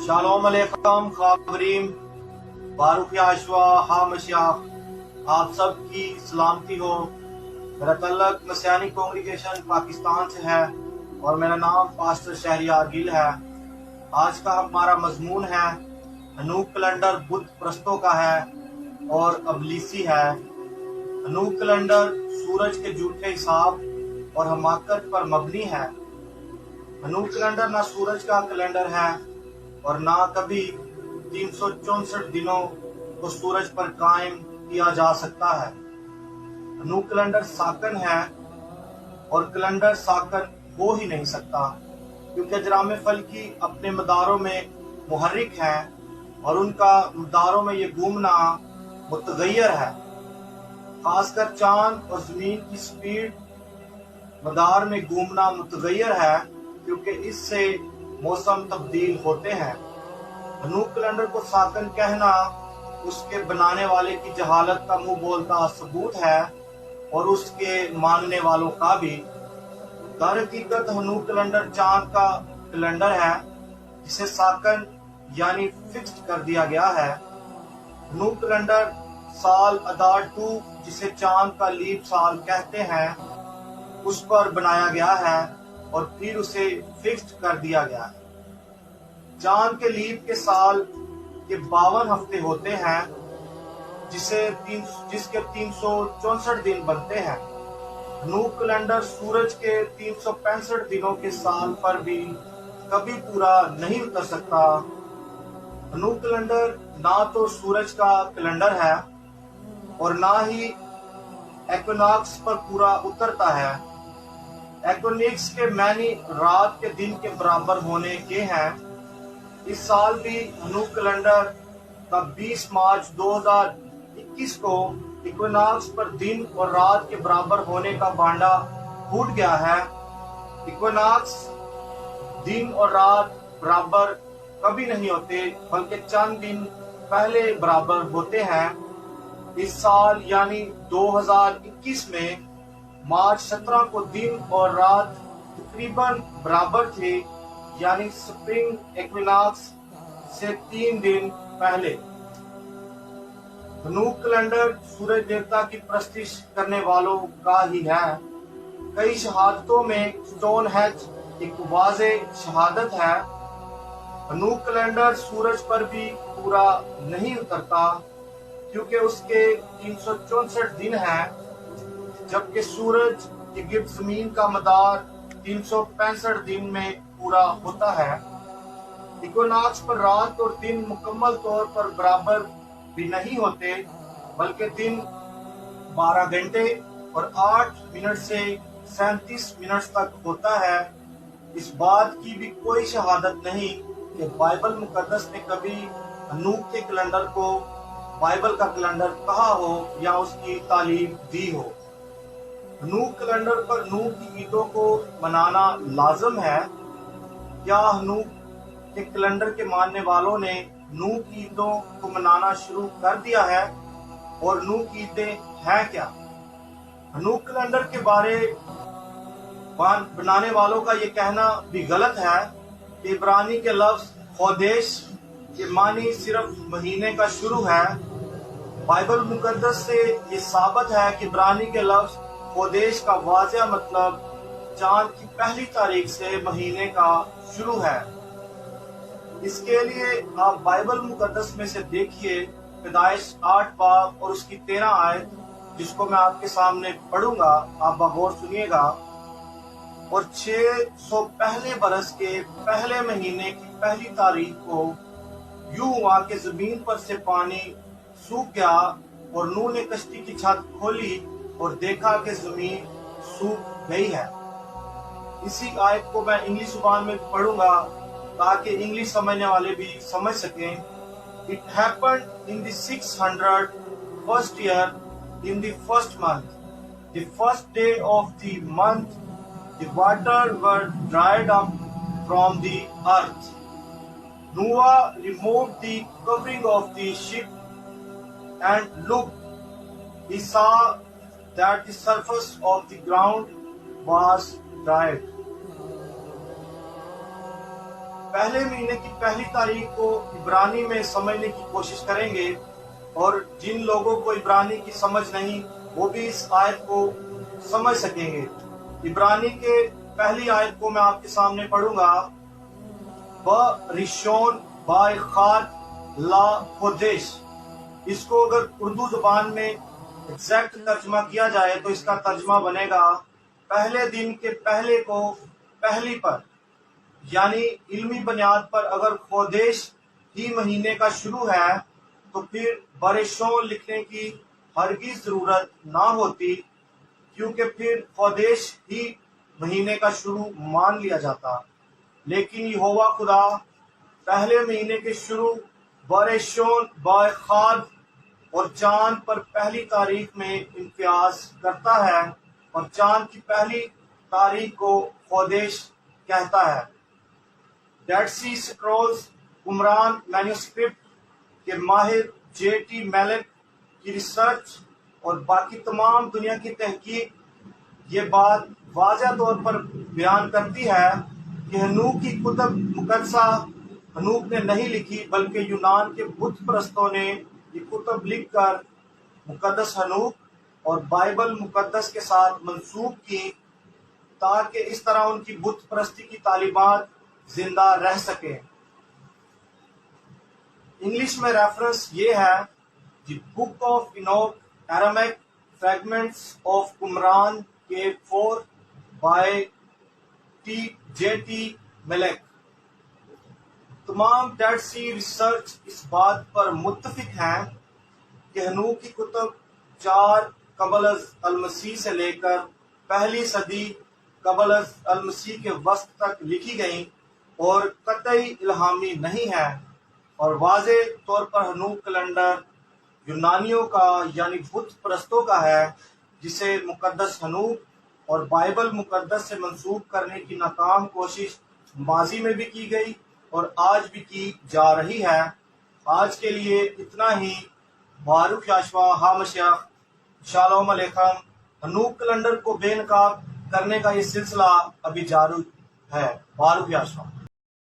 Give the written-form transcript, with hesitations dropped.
Shalom अलैकुम खाबरीन, बारूक आशवा हामशिया, आप सब की सलामती हो। मेरा तल्लक मसीहानी कांग्रीगेशन पाकिस्तान से है और मेरा नाम पास्टर शहरियार गिल है। आज का हमारा मजमून है हनूक कैलेंडर बुत प्रस्तों का है और अबलीसी है। हनूक कैलेंडर सूरज के झूठे हिसाब और हमाकत पर मबनी है। हनूक कैलेंडर ना सूरज का कैलेंडर है और ना कभी 364 दिनों को सूरज पर कायम किया जा सकता है। हनूक कैलेंडर साकन है और कैलेंडर साकन हो ही नहीं सकता, क्योंकि अजराम फल्की अपने मदारों में मुहर्रिक है और उनका मदारों में ये घूमना मुतगैर है। खासकर चांद और जमीन की स्पीड मदार में घूमना मुतगैर है, क्योंकि इससे मौसम तब्दील होते हैं। हनूक कैलेंडर को साकन कहना उसके बनाने वाले की जहालत का मुंह बोलता सबूत है और उसके मानने वालों का भी। दर हकीकत हनूक कैलेंडर चांद का कैलेंडर है जिसे साकन यानी फिक्स्ड कर दिया गया है। हनूक कैलेंडर साल अदार 2 जिसे चांद का लीप साल कहते हैं उस पर बनाया गया है और फिर उसे फिक्स्ड कर दिया गया है। चांद के लीप के साल के 52 हफ्ते होते हैं जिसके 364 दिन बनते हैं। हनूक कैलेंडर सूरज के 365 दिनों के साल पर भी कभी पूरा नहीं उतर सकता। हनूक कैलेंडर ना तो सूरज का कैलेंडर है और ना ही एक्विनॉक्स पर पूरा उतरता है। एक्विनॉक्स के मैनी रात के दिन के बराबर होने के हैं। इस साल भी हनूक कैलेंडर का 20 मार्च 2021 को इक्विनॉक्स पर दिन और रात के बराबर होने का बांडा फूट गया है। इक्विनॉक्स दिन और रात बराबर कभी नहीं होते, बल्कि चंद दिन पहले बराबर होते हैं। इस साल यानी 2021 में मार्च 17 को दिन और रात तकरीबन बराबर थे, यानी स्प्रिंग इक्विनॉक्स से 3 दिन पहले। हनूक कैलेंडर सूरज देवता की प्रस्तिश करने वालों का ही है। कई शहादतों में स्टोन हेज एक वाज़े शहादत है। हनूक कैलेंडर सूरज पर भी पूरा नहीं उतरता, क्योंकि उसके 364 दिन हैं, जबकि सूरज की गिर्द जमीन का मदार 365 दिन में पूरा होता है। इक्विनॉक्स पर रात और दिन मुकम्मल तौर पर बराबर भी नहीं होते, बल्कि दिन 12 घंटे और 8 मिनट से 37 मिनट तक होता है। इस बात की भी कोई शहादत नहीं कि बाइबल मुकद्दस ने कभी हनूक के कैलेंडर को बाइबल का कैलेंडर कहा हो या उसकी तालीम दी हो। हनूक कैलेंडर पर नूह की ईदों को मनाना लाजम है। क्या हनूक के कैलेंडर के मानने वालों ने नूह की ईदों को मनाना शुरू कर दिया है? और नूह की ईदें हैं क्या? हनूक कैलेंडर के बारे बनाने वालों का ये कहना भी गलत है कि इब्रानी के लफ्ज खोदेश के मानी सिर्फ महीने का शुरू है। बाइबल मुकद्दस से ये साबित है कि इब्रानी के लफ्ज खोदेश का वाज़ह मतलब चांद की पहली तारीख से महीने का शुरू है। इसके लिए आप बाइबल मुकद्दस में से देखिए पैदाइश 8 बाब और उसकी 13 आयत, जिसको मैं आपके सामने पढ़ूंगा, आप बगौर सुनिएगा। और 600 पहले बरस के पहले महीने की पहली तारीख को यूं हुआ कि जमीन पर से पानी सूख गया और नूह ने कश्ती की छत खोली और देखा कि जमीन सूख गई है। इसी आयत को मैं इंग्लिश जुबान में पढ़ूंगा ताकि इंग्लिश समझने वाले भी समझ सकें। It happened in the 601st year in the first month, the first day of the month, the water were dried up from the earth. Noah removed the covering of the ship and looked. He saw that the surface of the ground was dried. پہلے مہینے کی پہلی تاریخ کو عبرانی میں سمجھنے کی کوشش کریں گے، اور جن لوگوں کو عبرانی کی سمجھ نہیں وہ بھی اس آیت کو سمجھ سکیں گے۔ عبرانی کے پہلی آیت کو میں آپ کے سامنے پڑھوں گا۔ رشون بائے خاد لا خودش، اس کو اگر اردو زبان میں ایگزیکٹ ترجمہ کیا جائے تو اس کا ترجمہ بنے گا پہلے دن کے پہلے کو پہلی پر، یعنی علمی بنیاد پر اگر خودش ہی مہینے کا شروع ہے تو پھر برشون لکھنے کی ہرگز ضرورت نہ ہوتی، کیونکہ پھر خودش ہی مہینے کا شروع مان لیا جاتا۔ لیکن یہوہ خدا پہلے مہینے کے شروع برشون بائے خاد اور چاند پر پہلی تاریخ میں امتیاز کرتا ہے، اور چاند کی پہلی تاریخ کو خودش کہتا ہے۔ ڈیڈ سی سکرولز قمران مینوسکرپٹ کے ماہر جے ٹی میلک کی ریسرچ اور باقی تمام دنیا کی تحقیق یہ بات واضح طور پر بیان کرتی ہے کہ ہنوک کی کتب مقدسہ ہنوک نے نہیں لکھی، بلکہ یونان کے بت پرستوں نے یہ کتب لکھ کر مقدس ہنوک اور بائبل مقدس کے ساتھ منسوب کی، تاکہ اس طرح ان کی بت پرستی کی تعلیمات زندہ رہ سکیں۔ انگلش میں ریفرنس یہ ہے، the book of Enoch Aramaic fragments of Qumran کے 4 بائی جے ٹی میلک۔ تمام ڈیڈ سی ریسرچ اس بات پر متفق ہیں کہ ہنوک کی کتب 4 قبل از المسیح سے لے کر پہلی صدی قبل از المسیح کے وسط تک لکھی گئیں اور قطعی الہامی نہیں ہے، اور واضح طور پر ہنوک کیلنڈر یونانیوں کا یعنی بت پرستوں کا ہے، جسے مقدس ہنوک اور بائبل مقدس سے منسوب کرنے کی ناکام کوشش ماضی میں بھی کی گئی اور آج بھی کی جا رہی ہے۔ آج کے لیے اتنا ہی۔ باروک یشوع ہامشیخ، شالوم علیکم۔ ہنوک کیلنڈر کو بے نقاب کرنے کا یہ سلسلہ ابھی جاری ہے۔ باروک یشوع۔